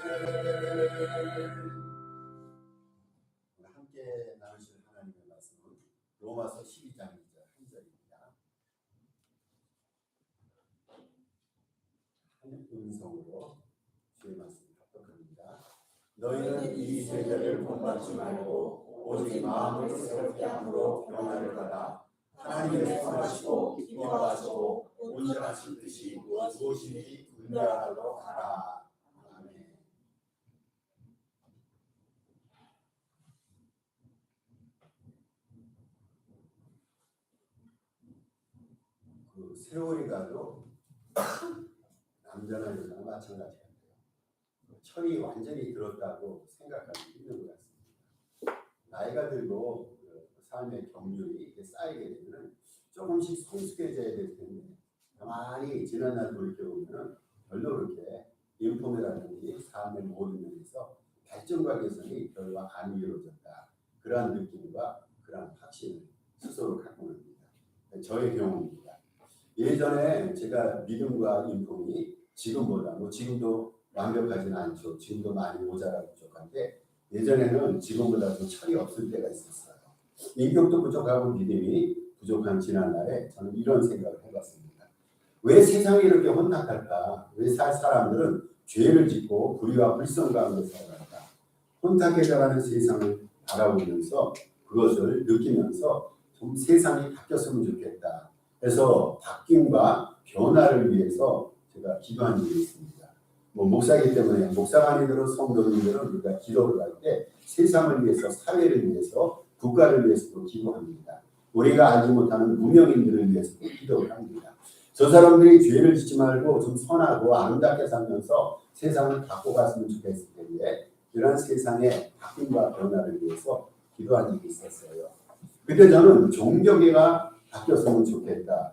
함께 나누실 하나님의 말씀은 로마서 12장 2절 한 절입니다. 한 음성으로 주의 말씀 합독합니다. 너희는 이 세대를 본받지 말고 오직 마음을 새롭게 함으로 변화를 받아 하나님의 선하시고 기뻐하시고 온전하신 뜻이 무엇인지 분별하도록 하라. 아멘. 그 세월이 가도 남자나 여자나 마찬가지 같아요. 철이 완전히 들었다고 생각하기 힘든 것 같습니다. 나이가 들고 삶의 경륜이 쌓이게 되면 조금씩 성숙해져야 될 텐데 가만히 지난 날 돌이켜보면 별로 그렇게 인품이라든지 삶의 모든 면에서 발전과 개선이 별로 안 이루어졌다. 그러한 느낌과 그러한 확신을 스스로 갖고 있습니다. 저의 경우입니다. 예전에 제가 믿음과 인품이 지금보다 지금도 완벽하지는 않죠. 지금도 많이 모자라고 부족한데 예전에는 지금보다 좀 철이 없을 때가 있었어요. 인격도 부족하고 믿음이 부족한 지난날에 저는 이런 생각을 해봤습니다. 왜 세상이 이렇게 혼탁할까? 왜 사람들은 죄를 짓고 불의와 불성 가운데 살아갈까? 혼탁해져가는 세상을 바라보면서 그것을 느끼면서 좀 세상이 바뀌었으면 좋겠다. 그래서 바뀜과 변화를 위해서 제가 기도한 적이 있습니다. 목사이기 때문에 목사가 아니더라도 성도님들은 우리가 기도를 할 때 세상을 위해서, 사회를 위해서, 국가를 위해서도 기도합니다. 우리가 알지 못하는 무명인들을 위해서도 기도를 합니다. 저 사람들이 죄를 짓지 말고 좀 선하고 아름답게 살면서 세상을 바꿔갔으면 좋겠을 텐데 이런 세상의 바뀜과 변화를 위해서 기도한 적이 있었어요. 그때 저는 종교계가 바뀌었으면 좋겠다.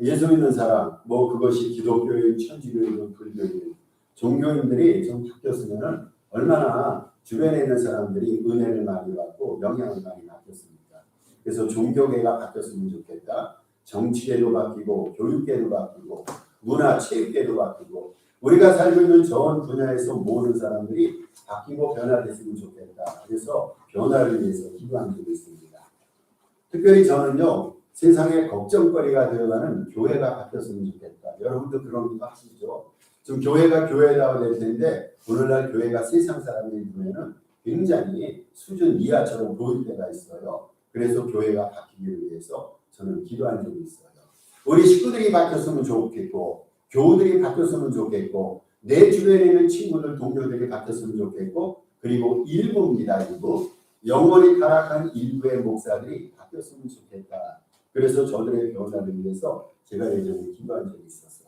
예수 믿는 사람, 그것이 기독교인, 천주교인, 불교인, 종교인들이 좀 바뀌었으면 얼마나 주변에 있는 사람들이 은혜를 많이 받고 영향을 많이 받겠습니까? 그래서 종교계가 바뀌었으면 좋겠다. 정치계도 바뀌고 교육계도 바뀌고 문화, 체육계도 바뀌고 우리가 살고 있는 전 분야에서 모든 사람들이 바뀌고 변화됐으면 좋겠다. 그래서 변화를 위해서 기도한 적이 있습니다. 특별히 저는요. 세상에 걱정거리가 되어가는 교회가 바뀌었으면 좋겠다. 여러분도 그런 거 하시죠? 지금 교회가 교회다워야 될 텐데 오늘날 교회가 세상 사람이 보면은 굉장히 수준 이하처럼 보일 때가 있어요. 그래서 교회가 바뀌기를 위해서 저는 기도한 적이 있어요. 우리 식구들이 바뀌었으면 좋겠고 교우들이 바뀌었으면 좋겠고 내 주변에 있는 친구들, 동료들이 바뀌었으면 좋겠고 그리고 일부입니다. 일부. 영원히 타락한 일부의 목사들이 바뀌었으면 좋겠다. 그래서 저들의 변화를 위해서 제가 예전에 기도한 적이 있었어요.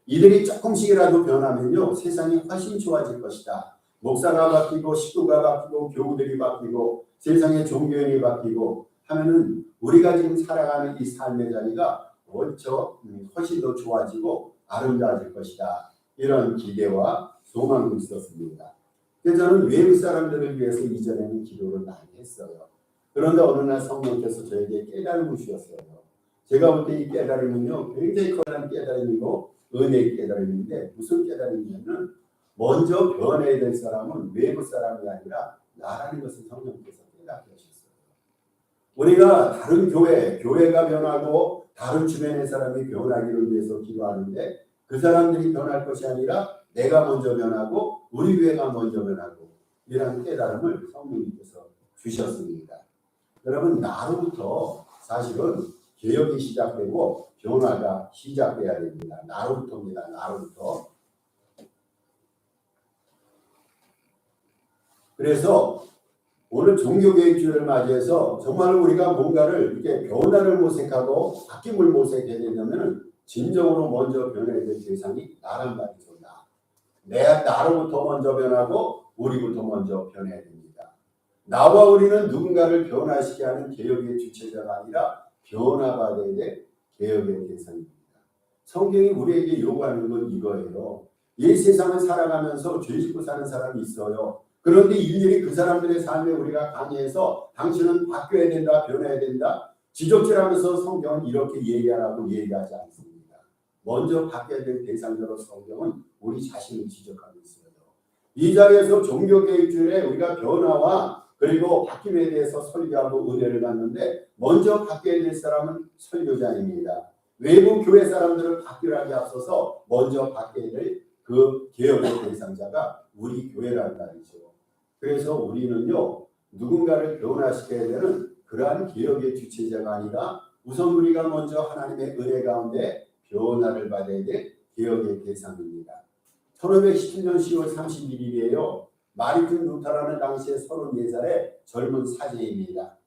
이들이 조금씩이라도 변하면요 세상이 훨씬 좋아질 것이다. 목사가 바뀌고 식구가 바뀌고 교우들이 바뀌고 세상의 종교인이 바뀌고 하면은 우리가 지금 살아가는 이 삶의 자리가 훨씬 더 좋아지고 아름다워질 것이다. 이런 기대와 소망도 있었습니다. 그래서 저는 외국 사람들을 위해서 이전에는 기도를 많이 했어요. 그런데 어느 날 성령께서 저에게 깨달음을 주셨어요. 제가 볼 때 이 깨달음은요 굉장히 커다란 깨달음이고 은혜의 깨달음인데 무슨 깨달음이냐면 먼저 변해야 될 사람은 외부 사람이 아니라 나라는 것을 성령께서 깨닫게 하셨어요. 우리가 다른 교회가 변하고 다른 주변의 사람이 변하기를 위해서 기도하는데 그 사람들이 변할 것이 아니라 내가 먼저 변하고 우리 교회가 먼저 변하고 이런 깨달음을 성령님께서 주셨습니다. 여러분 나로부터 사실은 개혁이 시작되고 변화가 시작돼야 됩니다. 나로부터입니다. 나로부터. 그래서 오늘 종교개혁주의를 맞이해서 정말 우리가 뭔가를 이렇게 변화를 모색하고 바뀜을 모색해야 되려면 진정으로 먼저 변해야 될 대상이 나란 말이죠. 나로부터 먼저 변하고 우리부터 먼저 변해야 됩니다. 나와 우리는 누군가를 변화시키게 하는 개혁의 주체자가 아니라 변화받아야 될 개혁의 대상입니다. 성경이 우리에게 요구하는 건 이거예요. 이 세상을 살아가면서 죄 짓고 사는 사람이 있어요. 그런데 일일이 그 사람들의 삶에 우리가 강의해서 당신은 바뀌어야 된다, 변해야 된다. 지적질하면서 성경은 이렇게 얘기하라고 얘기하지 않습니다. 먼저 바뀌어야 될 대상자로 성경은 우리 자신을 지적하고 있어요. 이 자리에서 종교개혁주일에 우리가 변화와 그리고 바뀜에 대해서 설교하고 은혜를 받는데 먼저 바뀌어야 될 사람은 설교자입니다. 외부 교회 사람들을 바뀌라기 앞서서 먼저 바뀌어야 될 그 개혁의 대상자가 우리 교회라는 말이죠. 그래서 우리는요, 누군가를 변화시켜야 되는 그러한 개혁의 주체자가 아니라 우선 우리가 먼저 하나님의 은혜 가운데 변화를 받아야 될 개혁의 대상입니다. 1517년 10월 31일이에요. 마르틴 루터라는 당시에 34살의 젊은 사제입니다.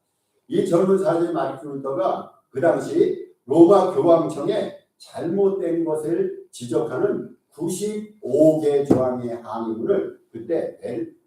이 젊은 사제 마르틴 루터가 그 당시 로마 교황청에 잘못된 것을 지적하는 95개 조항의 항의문을 그때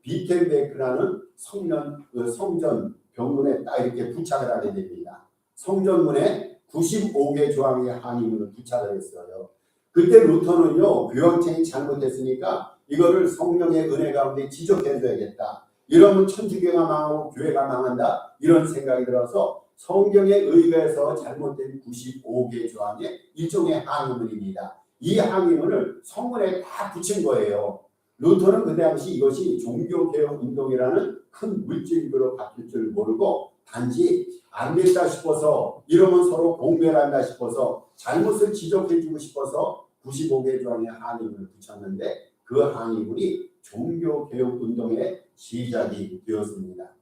비텐베크라는 성전 병문에 딱 이렇게 부착을 하게 됩니다. 성전문에 95개 조항의 항의문을 부착을 했어요. 그때 루터는요, 교황청이 잘못했으니까 이거를 성령의 은혜 가운데 지적해줘야겠다. 이러면 천주교가 망하고 교회가 망한다. 이런 생각이 들어서 성경에 의거해서 잘못된 95개 조항의 일종의 항의문입니다. 이 항의문을 성문에 다 붙인 거예요. 루터는 그 당시 이것이 종교개혁 운동이라는 큰 물질로 바뀔 줄 모르고 단지 안 됐다 싶어서 이러면 서로 공멸한다 싶어서 잘못을 지적해주고 싶어서 95개 조항의 항의문을 붙였는데 그 항의문이 종교개혁 운동의 시작이 되었습니다.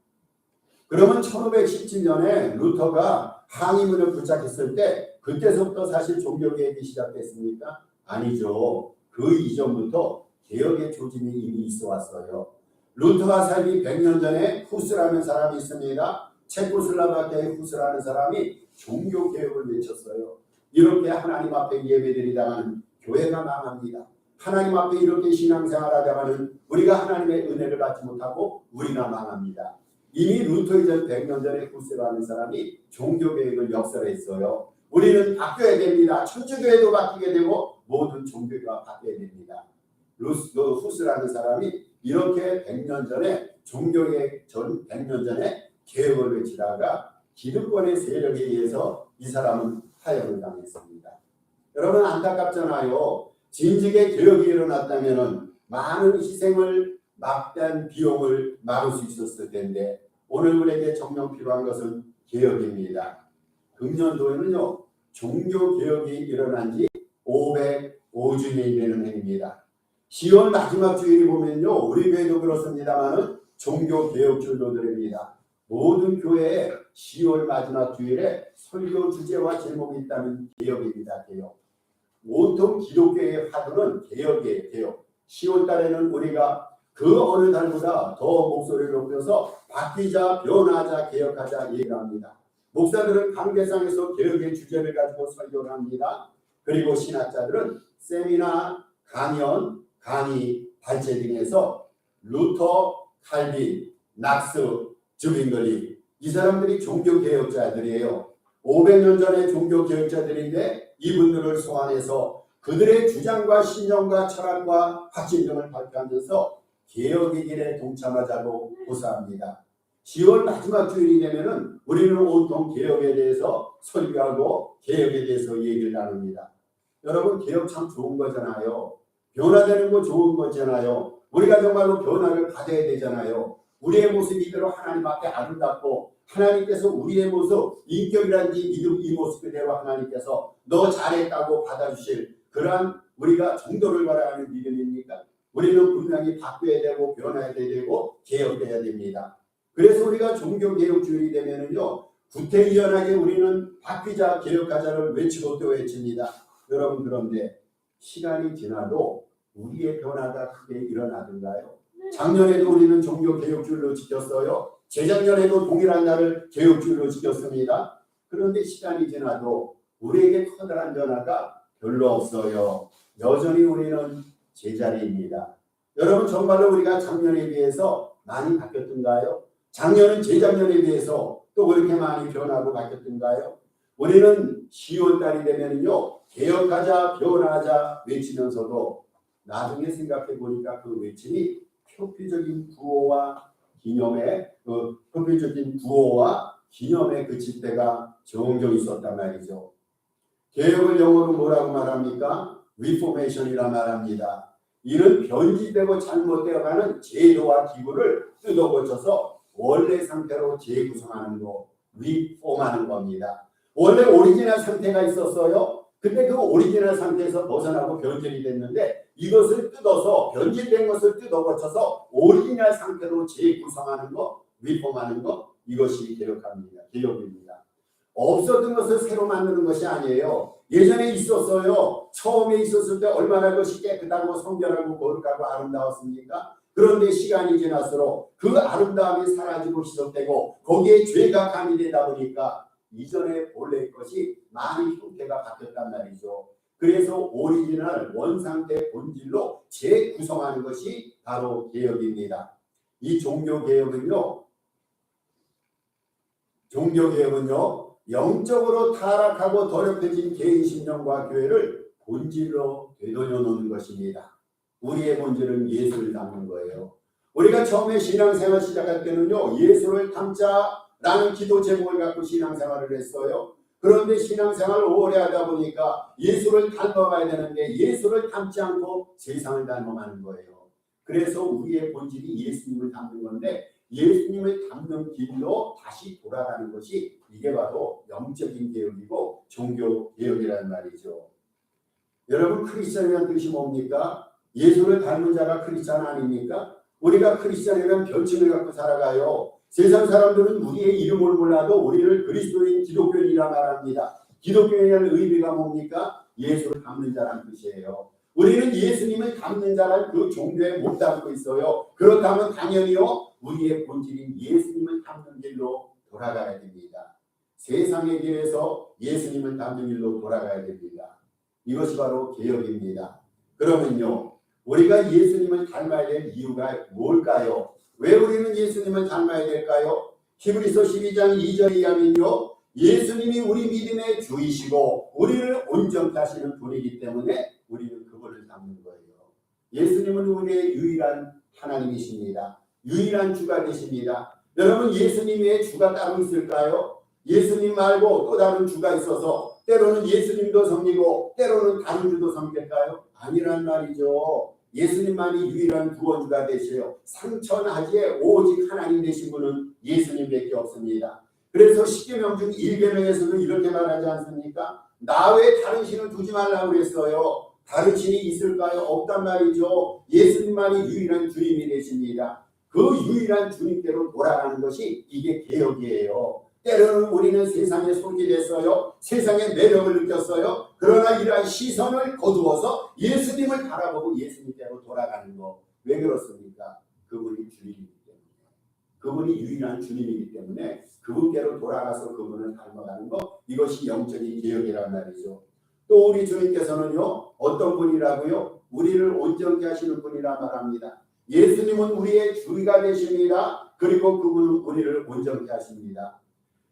그러면 1517년에 루터가 항의문을 부착했을 때 그때서부터 사실 종교개혁이 시작됐습니까? 아니죠. 그 이전부터 개혁의 조짐이 이미 있어 왔어요. 루터가 살기 100년 전에 후스라는 사람이 있습니다. 체코슬라바키아의 후스라는 사람이 종교개혁을 외쳤어요. 이렇게 하나님 앞에 예배드리다가는 교회가 망합니다. 하나님 앞에 이렇게 신앙생활하다가는 우리가 하나님의 은혜를 받지 못하고 우리가 망합니다. 이미 루터 이전 100년 전에 후스라는 사람이 종교개혁을 역설했어요. 우리는 바뀌어야 됩니다. 천주교회도 바뀌게 되고 모든 종교가 바뀌어야 됩니다. 후스라는 사람이 이렇게 100년 전에 종교개혁 전 100년 전에 개혁을 외치다가 기득권의 세력에 의해서 이 사람은 파역을 당했습니다. 여러분 안타깝잖아요. 진즉에 개혁이 일어났다면 많은 희생을 막대한 비용을 막을 수 있었을 텐데 오늘 우리에게 정녕 필요한 것은 개혁입니다. 금년도에는요. 종교개혁이 일어난 지 505주년이 되는 해입니다. 10월 마지막 주일이 보면요. 우리 교회도 그렇습니다만 종교개혁 주일로들입니다. 모든 교회에 10월 마지막 주일에 설교 주제와 제목이 있다면 개혁입니다. 개혁. 온통 기독교의 화두는 개혁이에요. 개혁. 10월 달에는 우리가 그 어느 달보다 더 목소리를 높여서 바뀌자, 변하자, 개혁하자 얘기를 합니다. 목사들은 강대상에서 개혁의 주제를 가지고 설교를 합니다. 그리고 신학자들은 세미나, 강연, 강의, 발제 등에서 루터, 칼빈, 낙스, zwingli 이 사람들이 종교개혁자들이에요. 500년 전에 종교개혁자들인데 이분들을 소환해서 그들의 주장과 신념과 철학과 확신점을 발표하면서 개혁의 길에 동참하자고 호소합니다. 10월 마지막 주일이 되면은 우리는 온통 개혁에 대해서 설교하고 개혁에 대해서 얘기를 나눕니다. 여러분 개혁 참 좋은 거잖아요. 변화되는 거 좋은 거잖아요. 우리가 정말로 변화를 받아야 되잖아요. 우리의 모습이 이대로 하나님 앞에 아름답고 하나님께서 우리의 모습, 인격이란지 믿음 이 모습 그대로 하나님께서 너 잘했다고 받아주실 그러한 우리가 정도를 바라는 믿음입니까? 우리는 분명히 바뀌어야 되고 변화해야 되고 개혁해야 됩니다. 그래서 우리가 종교개혁주일이 되면은요 구태의연하게 우리는 바뀌자 개혁하자를 외치고 또 외칩니다. 여러분 그런데 시간이 지나도 우리의 변화가 크게 일어나던가요? 작년에도 우리는 종교개혁주일로 지켰어요. 재작년에도 동일한 날을 개혁주일로 지켰습니다. 그런데 시간이 지나도 우리에게 커다란 변화가 별로 없어요. 여전히 우리는 제자리입니다. 여러분 정말로 우리가 작년에 비해서 많이 바뀌었던가요? 작년은 재작년에 비해서 또 그렇게 많이 변하고 바뀌었던가요? 우리는 10월달이 되면요 개혁하자 변화하자 외치면서도 나중에 생각해 보니까 그 외침이 표피적인 구호와 기념에 그칠 때가 종종 있었단 말이죠. 개혁을 영어로 뭐라고 말합니까? 리포메이션이라 말합니다. 이는 변질되고 잘못되어가는 제도와 기구를 뜯어고쳐서 원래 상태로 재구성하는 거, 리폼하는 겁니다. 원래 오리지널 상태가 있었어요. 근데 그 오리지널 상태에서 벗어나고 변질이 됐는데 이것을 뜯어서 변질된 것을 뜯어고쳐서 오리지널 상태로 재구성하는 거, 리폼하는 거, 이것이 개혁입니다. 없었던 것을 새로 만드는 것이 아니에요. 예전에 있었어요. 처음에 있었을 때 얼마나 것이 깨끗하고 성결하고 거룩하고 아름다웠습니까? 그런데 시간이 지날수록 그 아름다움이 사라지고 희석되고 거기에 죄가 가미되다 보니까 이전에 본래 것이 많이 형태가 바뀌었단 말이죠. 그래서 오리지널 원상태 본질로 재구성하는 것이 바로 개혁입니다. 이 종교개혁은요, 영적으로 타락하고 더럽혀진 개인 심령과 교회를 본질로 되돌려 놓는 것입니다. 우리의 본질은 예수를 닮는 거예요. 우리가 처음에 신앙생활 시작할 때는요, 예수를 닮자라는 기도 제목을 갖고 신앙생활을 했어요. 그런데 신앙생활을 오래 하다 보니까 예수를 닮아가야 되는데 예수를 닮지 않고 세상을 닮아가는 거예요. 그래서 우리의 본질이 예수님을 닮는 건데 예수님을 닮는 길로 다시 돌아가는 것이 이게 바로 영적인 개혁이고 종교 개혁이라는 말이죠. 여러분, 크리스천이라는 뜻이 뭡니까? 예수를 닮은 자가 크리스천 아닙니까? 우리가 크리스천이면 별칭을 갖고 살아가요. 세상 사람들은 우리의 이름을 몰라도 우리를 그리스도인 기독교인이라 말합니다. 기독교인이라는 의미가 뭡니까? 예수를 닮는 자라는 뜻이에요. 우리는 예수님을 닮는 자란 그 종교에 못 닮고 있어요. 그렇다면 당연히요, 우리의 본질인 예수님을 닮는 길로 돌아가야 됩니다. 세상의 길에서 예수님을 닮는 길로 돌아가야 됩니다. 이것이 바로 개혁입니다. 그러면요, 우리가 예수님을 닮아야 될 이유가 뭘까요? 왜 우리는 예수님을 닮아야 될까요? 히브리서 12장 2절에 의하면요, 예수님이 우리 믿음의 주이시고 우리를 온전케 하시는 분이기 때문에 우리는 그분을 닮는 거예요. 예수님은 우리의 유일한 하나님이십니다. 유일한 주가 되십니다. 여러분, 예수님 외에 주가 따로 있을까요? 예수님 말고 또 다른 주가 있어서 때로는 예수님도 섬기고 때로는 다른 주도 섬길까요? 아니란 말이죠. 예수님만이 유일한 구원주가 되셔요. 삼천하지에 오직 하나님 되신 분은 예수님밖에 없습니다. 그래서 십계명 중 1계명에서도 이렇게 말하지 않습니까? 나 외에 다른 신을 두지 말라고 그랬어요. 다른 신이 있을까요? 없단 말이죠. 예수님만이 유일한 주님이 되십니다. 그 유일한 주님께로 돌아가는 것이 이게 개혁이에요. 때로는 우리는 세상에 소홀했어요. 세상의 매력을 느꼈어요. 그러나 이러한 시선을 거두어서 예수님을 바라보고 예수님께로 돌아가는 거. 왜 그렇습니까? 그분이 주님이기 때문에. 그분이 유일한 주님이기 때문에 그분께로 돌아가서 그분을 닮아가는 거. 이것이 영적인 개혁이란 말이죠. 또 우리 주님께서는요, 어떤 분이라고요? 우리를 온전케 하시는 분이라 말합니다. 예수님은 우리의 주가 되십니다. 그리고 그분은 우리를 온전케 하십니다.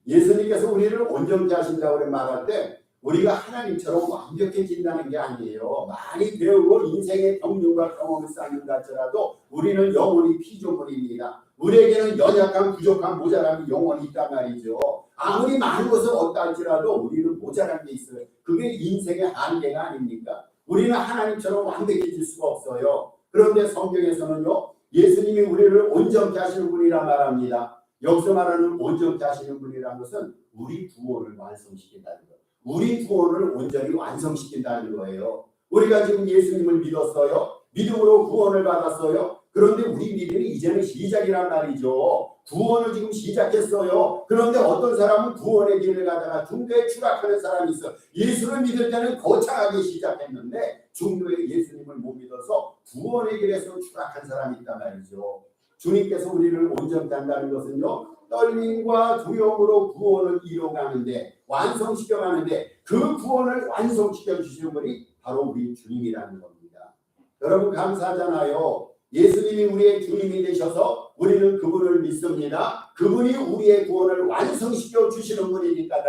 예수님께서 우리를 온전케 하신다고 말할 때 우리가 하나님처럼 완벽해진다는 게 아니에요. 많이 배우고 인생의 경륜과 경험을 쌓는다 할지라도 우리는 영원히 피조물입니다. 우리에게는 연약함, 부족함, 모자람이 영원히 있단 말이죠. 아무리 많은 것을 얻다 할지라도 우리는 모자란 게 있어요. 그게 인생의 한계가 아닙니까? 우리는 하나님처럼 완벽해질 수가 없어요. 그런데 성경에서는요, 예수님이 우리를 온전케 하시는 분이라 말합니다. 여기서 말하는 온전케 하시는 분이라는 것은 우리 구원을 완성시킨다는 거예요. 우리 구원을 온전히 완성시킨다는 거예요. 우리가 지금 예수님을 믿었어요. 믿음으로 구원을 받았어요. 그런데 우리 믿음이 이제는 시작이란 말이죠. 구원을 지금 시작했어요. 그런데 어떤 사람은 구원의 길을 가다가 중도에 추락하는 사람이 있어. 예수를 믿을 때는 거창하게 시작했는데 중도에 예수님을 못 믿어서 구원의 길에서 추락한 사람이 있단 말이죠. 주님께서 우리를 온전케 한다는 것은요, 떨림과 두려움으로 구원을 이뤄가는데, 완성시켜가는데 그 구원을 완성시켜 주시는 분이 바로 우리 주님이라는 겁니다. 여러분, 감사하잖아요. 예수님이 우리의 주님이 되셔서 우리는 그분을 믿습니다. 그분이 우리의 구원을 완성시켜 주시는 분이니까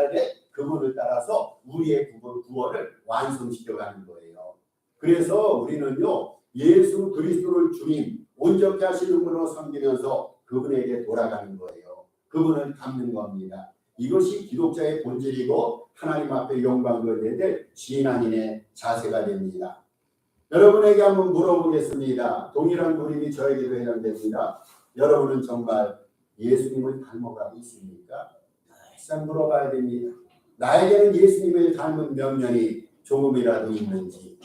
그분을 따라서 우리의 구원을 완성시켜가는 거예요. 그래서 우리는요, 예수 그리스도를 주님, 온전케 하시는 분으로 섬기면서 그분에게 돌아가는 거예요. 그분을 닮는 겁니다. 이것이 기독자의 본질이고 하나님 앞에 영광을 내야 될 신앙인의 자세가 됩니다. 여러분에게 한번 물어보겠습니다. 동일한 그림이 저에게도 해당됩니다. 여러분은 정말 예수님을 닮아가고 있습니까? 항상 물어봐야 됩니다. 나에게는 예수님을 닮은 면면이 조금이라도 있는지.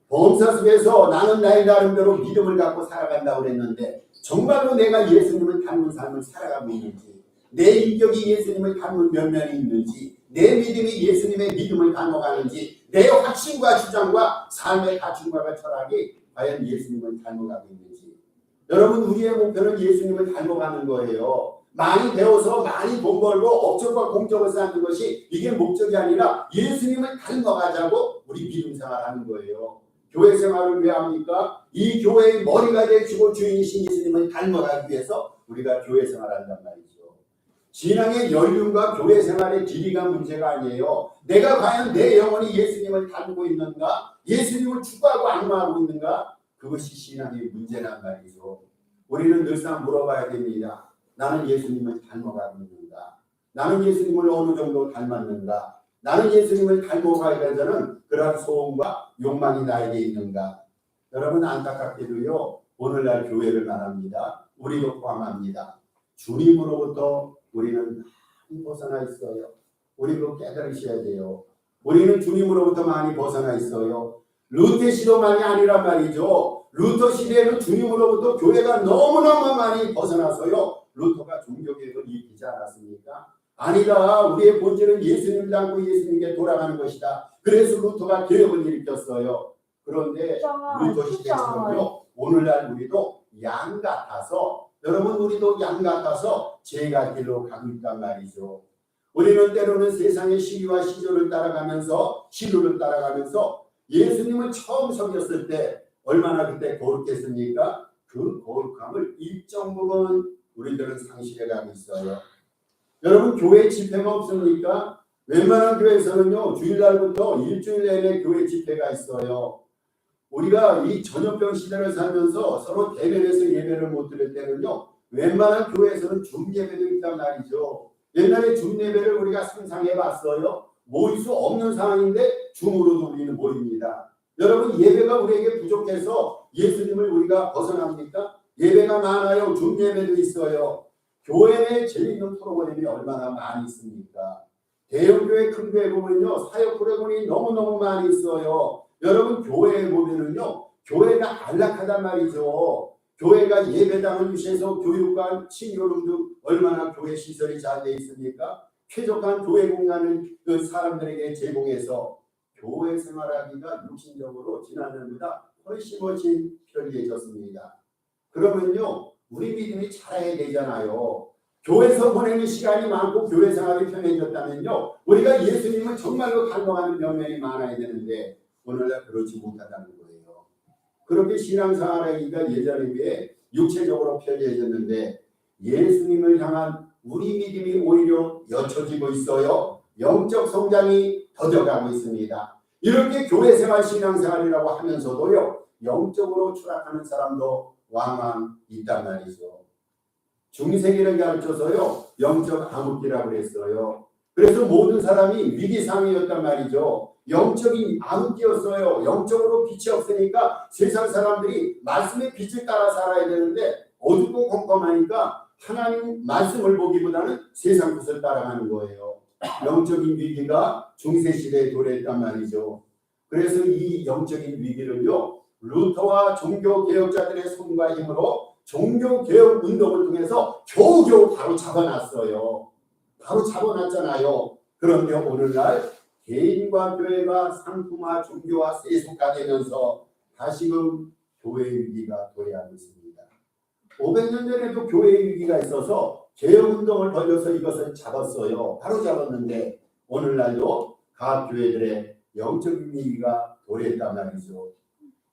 범사 속에서 나는 나의 나름대로 믿음을 갖고 살아간다고 그랬는데 정말로 내가 예수님을 닮은 삶을 살아가고 있는지, 내 인격이 예수님을 닮은 면면이 있는지, 내 믿음이 예수님의 믿음을 닮아가는지, 내 확신과 주장과 삶의 가치관과 철학이 과연 예수님을 닮아가고 있는지. 여러분, 우리의 목표는 예수님을 닮아가는 거예요. 많이 배워서 많이 돈 벌고 업적과 공적을 쌓는 것이 이게 목적이 아니라 예수님을 닮아가자고 우리 믿음 생활하는 거예요. 교회 생활을 왜 합니까? 이 교회의 머리가 되시고 주인이신 예수님을 닮아가기 위해서 우리가 교회 생활한단 말이죠. 신앙의 연륜과 교회 생활의 길이가 문제가 아니에요. 내가 과연 내 영혼이 예수님을 닮고 있는가? 예수님을 추구하고 악마하고 있는가? 그것이 신앙의 문제란 말이죠. 우리는 늘상 물어봐야 됩니다. 나는 예수님을 닮아가고 있는가? 나는 예수님을 어느 정도 닮았는가? 나는 예수님을 닮아가기 위해서는 그러한 소원과 욕망이 나에게 있는가? 여러분, 안타깝게도요, 오늘날 교회를 말합니다. 우리도 포함합니다. 주님으로부터 우리는 많이 벗어나 있어요. 우리도 깨달으셔야 돼요. 우리는 주님으로부터 많이 벗어나 있어요. 루터 시대만이 아니란 말이죠. 루터 시대에는 주님으로부터 교회가 너무너무 많이 벗어나서요. 루터가 종교개혁을 일으키지 않았습니까? 아니다. 우리의 본질은 예수님을 닮고 예수님께 돌아가는 것이다. 그래서 루터가 개혁을 일으켰어요. 그런데 루터 시대처럼요. 오늘날 우리도 양 같아서, 여러분, 우리도 양 같아서 죄가 길로 가고 있단 말이죠. 우리는 때로는 세상의 시류와 시조를 따라가면서, 시류를 따라가면서 예수님을 처음 섬겼을 때 얼마나 그때 거룩했습니까? 그 거룩함을 일정 부분 우리들은 상실해 가고 있어요. 여러분, 교회 집회가 없습니까? 웬만한 교회에서는요, 주일날부터 일주일 내내 교회 집회가 있어요. 우리가 이 전염병 시대를 살면서 서로 대면해서 예배를 못 드릴 때는요, 웬만한 교회에서는 줌 예배도 있단 말이죠. 옛날에 줌 예배를 우리가 상상해 봤어요. 모일 수 없는 상황인데 줌으로도 우리는 모입니다. 여러분, 예배가 우리에게 부족해서 예수님을 우리가 벗어납니까? 예배가 많아요. 줌 예배도 있어요. 교회 내에 재미있는 프로그램이 얼마나 많이 있습니까? 대형교회 큰 교회 보면요, 사역 프로그램이 너무너무 많이 있어요. 여러분, 교회에 보면은요, 교회가 안락하단 말이죠. 교회가 예배당을 위해서 교육관, 친교룸 등 얼마나 교회 시설이 잘 돼 있습니까? 쾌적한 교회 공간을 그 사람들에게 제공해서 교회 생활하기가 육신적으로 지난해보다 훨씬 편리해졌습니다. 그러면요, 우리 믿음이 자라야 되잖아요. 교회에서 보내는 시간이 많고 교회 생활이 편해졌다면요, 우리가 예수님을 정말로 닮아가는 면면이 많아야 되는데 오늘날 그렇지 못하다는 거예요. 그렇게 신앙생활하기가 예전에 비해 육체적으로 편리해졌는데 예수님을 향한 우리 믿음이 오히려 옅어지고 있어요. 영적 성장이 더뎌가고 있습니다. 이렇게 교회생활, 신앙생활이라고 하면서도요, 영적으로 추락하는 사람도 왕왕 있단 말이죠. 중세기를 가르쳐서요, 영적 암흑기라고 했어요. 그래서 모든 사람이 위기상이었단 말이죠. 영적인 암흑기였어요. 영적으로 빛이 없으니까 세상 사람들이 말씀의 빛을 따라 살아야 되는데 어둡고 컴컴하니까 하나님 말씀을 보기보다는 세상 빛을 따라가는 거예요. 영적인 위기가 중세시대에 도래했단 말이죠. 그래서 이 영적인 위기를요, 루터와 종교개혁자들의 손과 힘으로 종교개혁 운동을 통해서 겨우겨우 바로 잡아놨어요. 바로 잡아놨잖아요. 그런데 오늘날 개인과 교회가 상품화, 종교화, 세속화되면서 다시금 교회의 위기가 도래하고 있습니다. 500년 전에도 교회의 위기가 있어서 개혁운동을 벌여서 이것을 잡았어요. 바로 잡았는데 오늘날도 각 교회들의 영적인 위기가 도래했단 말이죠.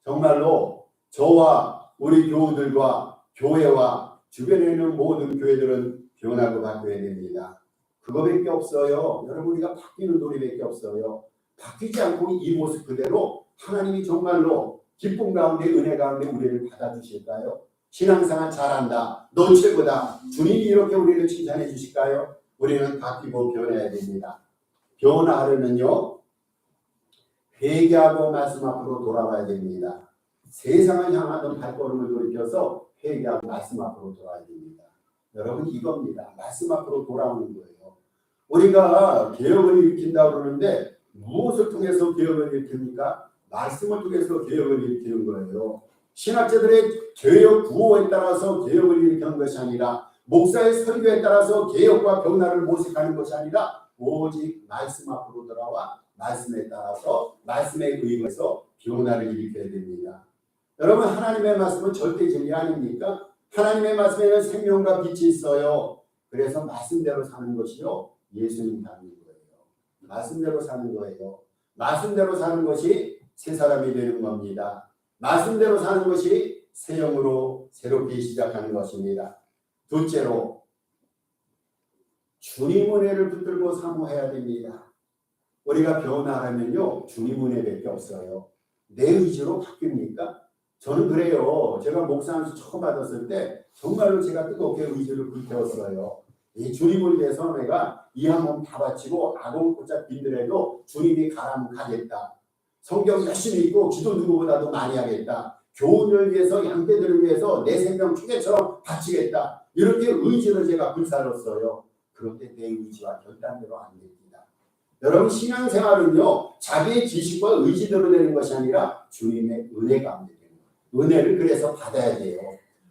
정말로 저와 우리 교우들과 교회와 주변에 있는 모든 교회들은 변하고 바뀌어야 됩니다. 그거밖에 없어요. 여러분, 우리가 바뀌는 도리밖에 없어요. 바뀌지 않고 이 모습 그대로 하나님이 정말로 기쁨 가운데, 은혜 가운데 우리를 받아주실까요? 신앙생활 잘한다, 너 최고다, 주님이 이렇게 우리를 칭찬해 주실까요? 우리는 바뀌고 변해야 됩니다. 변화하려면요, 회개하고 말씀 앞으로 돌아가야 됩니다. 세상을 향하던 발걸음을 돌이켜서 회개하고 말씀 앞으로 돌아야 됩니다. 여러분 이겁니다. 말씀 앞으로 돌아오는 거예요. 우리가 개혁을 일으킨다고 그러는데 무엇을 통해서 개혁을 일으킵니까? 말씀을 통해서 개혁을 일으키는 거예요. 신학자들의 개혁 구호에 따라서 개혁을 일으키는 것이 아니라 목사의 설교에 따라서 개혁과 변화를 모색하는 것이 아니라 오직 말씀 앞으로 돌아와 말씀에 따라서 말씀에 의해서 변화를 일으켜야 됩니다. 여러분 하나님의 말씀은 절대 진리 아닙니까? 하나님의 말씀에는 생명과 빛이 있어요. 그래서 말씀대로 사는 것이요 예수님 닮는 거예요. 말씀대로 사는 거예요. 말씀대로 사는 것이 새 사람이 되는 겁니다. 말씀대로 사는 것이 새 영으로 새롭게 시작하는 것입니다. 둘째로 주님 은혜를 붙들고 사모해야 됩니다. 우리가 변화하면요 주님 은혜밖에 없어요. 내 의지로 바뀝니까? 저는 그래요. 제가 목사하면서 처음 받았을 때 정말로 제가 뜨겁게 의지를 불태웠어요. 이 주님을 위해서 내가 이 한 몸 다 바치고 아공고짝 빈들에도 주님이 가라면 가겠다. 성경 열심히 읽고 기도 누구보다도 많이 하겠다. 교훈을 위해서 양떼들을 위해서 내 생명 초계처럼 바치겠다. 이렇게 의지를 제가 불살랐어요. 그런데 내 의지와 결단대로 안 됩니다. 여러분 신앙생활은요 자기의 지식과 의지대로 되는 것이 아니라 주님의 은혜가 안 되는 거예요. 은혜를 그래서 받아야 돼요.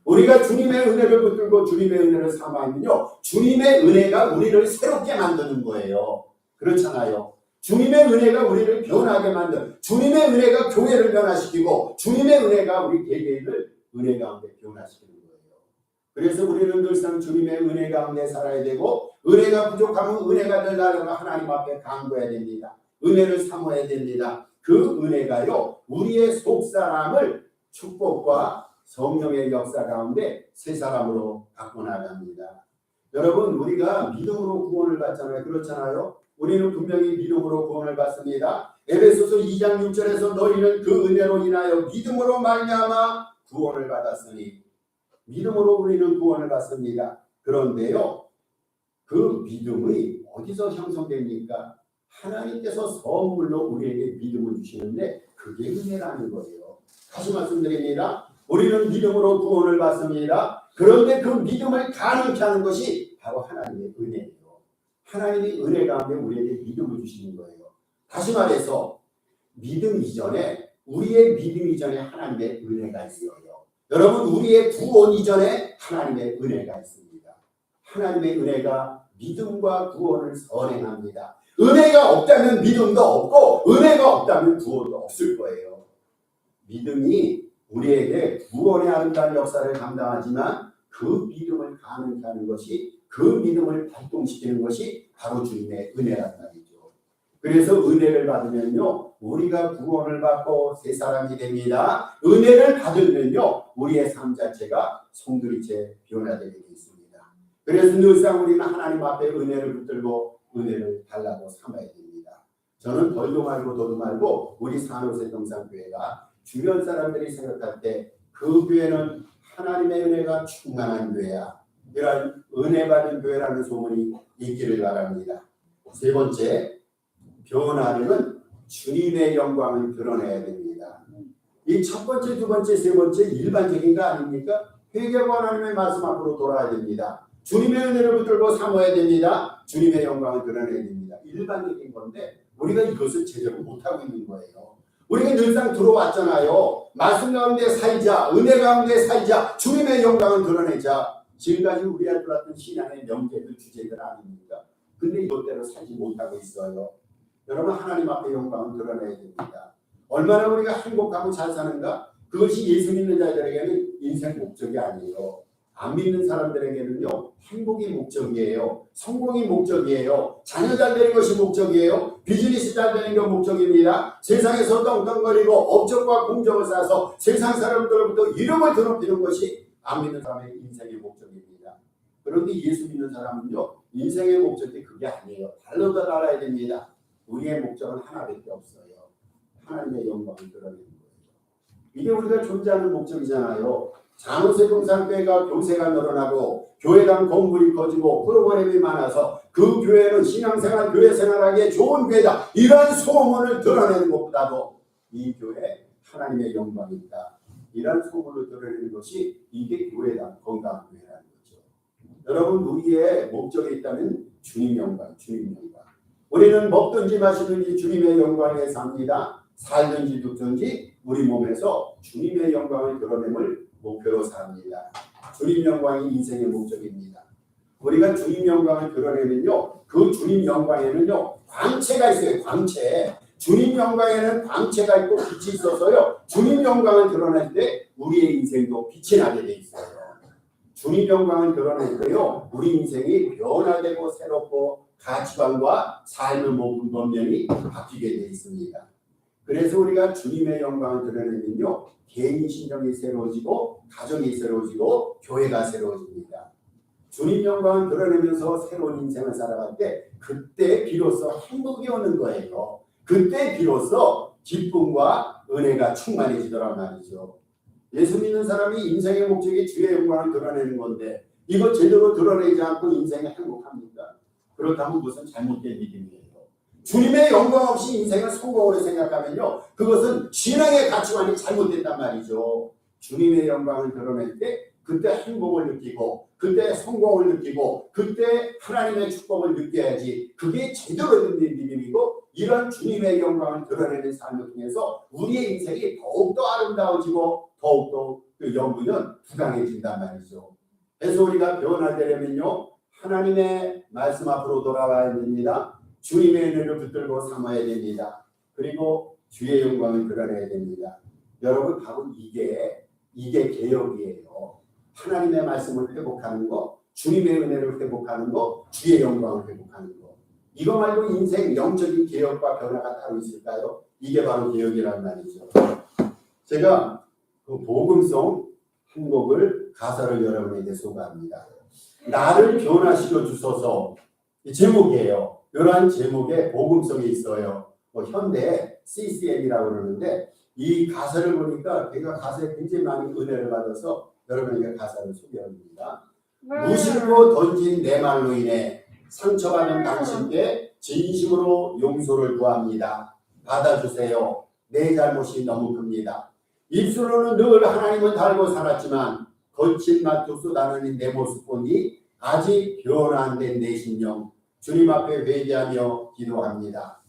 우리가 주님의 은혜를 붙들고 주님의 은혜를 삼아하면요 주님의 은혜가 우리를 새롭게 만드는 거예요. 그렇잖아요. 주님의 은혜가 우리를 변하게 만든 주님의 은혜가 교회를 변화시키고 주님의 은혜가 우리 개개인을 은혜 가운데 변화시키는 거예요. 그래서 우리는 늘상 주님의 은혜 가운데 살아야 되고 은혜가 부족하면 은혜가 되려고 하나님 앞에 간구해야 됩니다. 은혜를 사모해야 됩니다. 그 은혜가요 우리의 속사람을 축복과 성령의 역사 가운데 새 사람으로 바꿔 나갑니다. 여러분 우리가 믿음으로 구원을 받잖아요. 그렇잖아요. 우리는 분명히 믿음으로 구원을 받습니다. 에베소서 2장 6절에서 너희는 그 은혜로 인하여 믿음으로 말미암아 구원을 받았으니 믿음으로 우리는 구원을 받습니다. 그런데요 그 믿음이 어디서 형성됩니까? 하나님께서 선물로 우리에게 믿음을 주시는데 그게 은혜라는 거예요. 다시 말씀드립니다. 우리는 믿음으로 구원을 받습니다. 그런데 그 믿음을 가능케 하는 것이 바로 하나님의 은혜예요. 하나님이 은혜 가운데 우리에게 믿음을 주시는 거예요. 다시 말해서 믿음 이전에 우리의 믿음 이전에 하나님의 은혜가 있어요. 여러분 우리의 구원 이전에 하나님의 은혜가 있습니다. 하나님의 은혜가 믿음과 구원을 선행합니다. 은혜가 없다면 믿음도 없고 은혜가 없다면 구원도 없을 거예요. 믿음이 우리에게 구원의 아름다운 역사를 감당하지만 그 믿음을 가능케 하는 것이 그 믿음을 발동시키는 것이 바로 주님의 은혜란 말이죠. 그래서 은혜를 받으면요 우리가 구원을 받고 새 사람이 됩니다. 은혜를 받으면요 우리의 삶 자체가 송두리째 변화되게 되어 있습니다. 그래서 늘상 우리는 하나님 앞에 은혜를 붙들고 은혜를 달라고 삼아야 됩니다. 저는 덜도 말고 더도 말고 우리 산호세 동산교회가 주변 사람들이 생각할 때 그 교회는 하나님의 은혜가 충만한 교회야. 이런 은혜 받은 교회라는 소문이 있기를 바랍니다. 세 번째, 변화되는 주님의 영광을 드러내야 됩니다. 이 첫 번째, 두 번째, 세 번째 일반적인 거 아닙니까? 회개와 하나님의 말씀 앞으로 돌아야 됩니다. 주님의 은혜를 붙들고 사모해야 됩니다. 주님의 영광을 드러내야 됩니다. 일반적인 건데 우리가 이것을 제대로 못하고 있는 거예요. 우리가 늘상 들어왔잖아요. 말씀 가운데 살자, 은혜 가운데 살자, 주님의 영광을 드러내자. 지금까지 우리가 들어왔던 신앙의 명제들, 주제들 아닙니까? 근데 이것대로 살지 못하고 있어요. 여러분 하나님 앞에 영광을 드러내야 됩니다. 얼마나 우리가 행복하고 잘 사는가? 그것이 예수 믿는 자들에게는 인생 목적이 아니에요. 안 믿는 사람들에게는요 행복이 목적이에요. 성공이 목적이에요. 자녀 잘 되는 것이 목적이에요. 비즈니스 잘 되는 게 목적입니다. 세상에서 떵떵거리고 업적과 공적을 쌓아서 세상 사람들로부터 이름을 더럽히는 것이 안 믿는 사람의 인생의 목적입니다. 그런데 예수 믿는 사람은요 인생의 목적이 그게 아니에요. 달려다 달아야 됩니다. 우리의 목적은 하나밖에 없어요. 하나님의 영광을 드러내는 거예요. 이게 우리가 존재하는 목적이잖아요. 산호세 동산교회가 교세가 늘어나고 교회당 건물이 커지고 프로그램이 많아서 그 교회는 신앙생활, 교회생활하기에 좋은 교회다. 이런 소문을 드러내는 것보다도 이 교회에 하나님의 영광이 있다. 이런 소문을 드러내는 것이 이게 교회다. 건강한 교회라는 거죠. 여러분 우리의 목적이 있다면 주님 영광, 주님 영광. 우리는 먹든지 마시든지 주님의 영광에 삽니다. 살든지 죽든지 우리 몸에서 주님의 영광을 드러냄을 목표로 삽니다. 주님 영광이 인생의 목적입니다. 우리가 주님 영광을 드러내면요, 그 주님 영광에는요 광채가 있어요. 광채. 주님 영광에는 광채가 있고 빛이 있어서요, 주님 영광을 드러낼 때 우리의 인생도 빛이 나게 돼 있어요. 주님 영광을 드러낼 때요, 우리 인생이 변화되고 새롭고 가치관과 삶의 모든 본면이 바뀌게 돼 있습니다. 그래서 우리가 주님의 영광을 드러내면요, 개인 신령이 새로워지고 가정이 새로워지고 교회가 새로워집니다. 주님 영광을 드러내면서 새로운 인생을 살아갈 때 그때 비로소 행복이 오는 거예요. 그때 비로소 기쁨과 은혜가 충만해지더란 말이죠. 예수 믿는 사람이 인생의 목적이 주의 영광을 드러내는 건데 이거 제대로 드러내지 않고 인생이 행복합니까? 그렇다면 무슨 잘못된 믿음이에요. 주님의 영광 없이 인생을 성공으로 생각하면요, 그것은 신앙의 가치관이 잘못된단 말이죠. 주님의 영광을 드러낼 때 그때 행복을 느끼고 그때 성공을 느끼고 그때 하나님의 축복을 느껴야지. 그게 제대로 된 믿음이고, 이런 주님의 영광을 드러내는 삶을 통해서 우리의 인생이 더욱더 아름다워지고 더욱더 그 영구는 부강해진단 말이죠. 그래서 우리가 변화되려면요, 하나님의 말씀 앞으로 돌아와야 됩니다. 주님의 은혜를 붙들고 삼아야 됩니다. 그리고 주의 영광을 드러내야 됩니다. 여러분 바로 이게 개혁이에요. 하나님의 말씀을 회복하는 거, 주님의 은혜를 회복하는 거, 주의 영광을 회복하는 거. 이거 말고 인생 영적인 개혁과 변화가 따로 있을까요? 이게 바로 개혁이란 말이죠. 제가 그 복음송 한 곡을 가사를 여러분에게 소개합니다. 나를 변화시켜 주소서, 이 제목이에요. 이러한 제목에 복음성이 있어요. 현대 CCM이라고 그러는데 이 가사를 보니까 제가 가사에 굉장히 많은 은혜를 받아서 여러분에게 가사를 소개합니다. 무심코 던진 내 말로 인해 상처받은 당신께 진심으로 용서를 구합니다. 받아주세요. 내 잘못이 너무 큽니다. 입술로는 늘 하나님을 달고 살았지만 거친 말투 쏟아내는 내 모습 보니 아직 변화 안 된 내 심령, 주님 앞에 회개하며 기도합니다.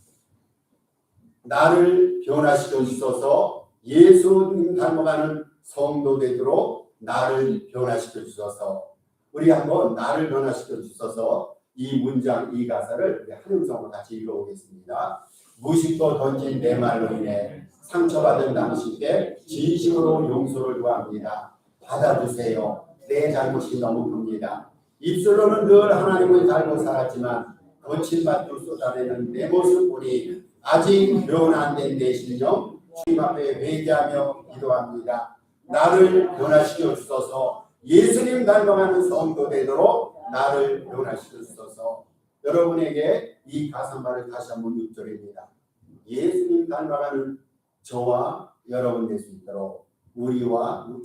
나를 변화시켜 주소서. 예수님 닮아가는 성도 되도록 나를 변화시켜 주소서. 우리 한번 나를 변화시켜 주소서, 이 문장, 이 가사를 한 음성으로 같이 읽어보겠습니다. 무심코 던진 내 말로 인해 상처받은 당신께 진심으로 용서를 구합니다. 받아주세요. 내 잘못이 너무 큽니다. 입술로는 늘 하나님을 닮고 살았지만 거친 말투 쏟아내는 내 모습 보니 아직 변화 안 된 내 심령, 주님 앞에 회개하며 기도합니다. 나를 변화시켜 주소서. 예수님 닮아가는 성도 되도록 나를 변화시켜 주소서. 여러분에게 이 가사말을 다시 한번 읊조립니다. 예수님 닮아가는 저와 여러분 될 수 있도록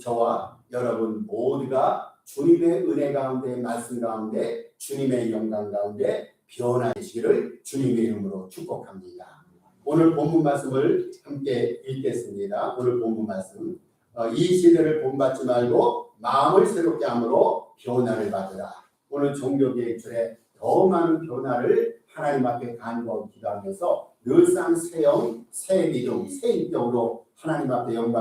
저와 여러분 모두가 주님의 은혜 가운데, 말씀 가운데, 주님의 영광 가운데 변화되시기를 주님의 이름으로 축복합니다. 오늘 본문 말씀을 함께 읽겠습니다. 오늘 본문 말씀, 이 시대를 본받지 말고 마음을 새롭게 함으로 변화를 받으라. 오늘 종교개혁철에 더 많은 변화를 하나님 앞에 간구하고 기도하면서 늘상 새 영, 새 믿음, 새 인격으로 하나님 앞에 영광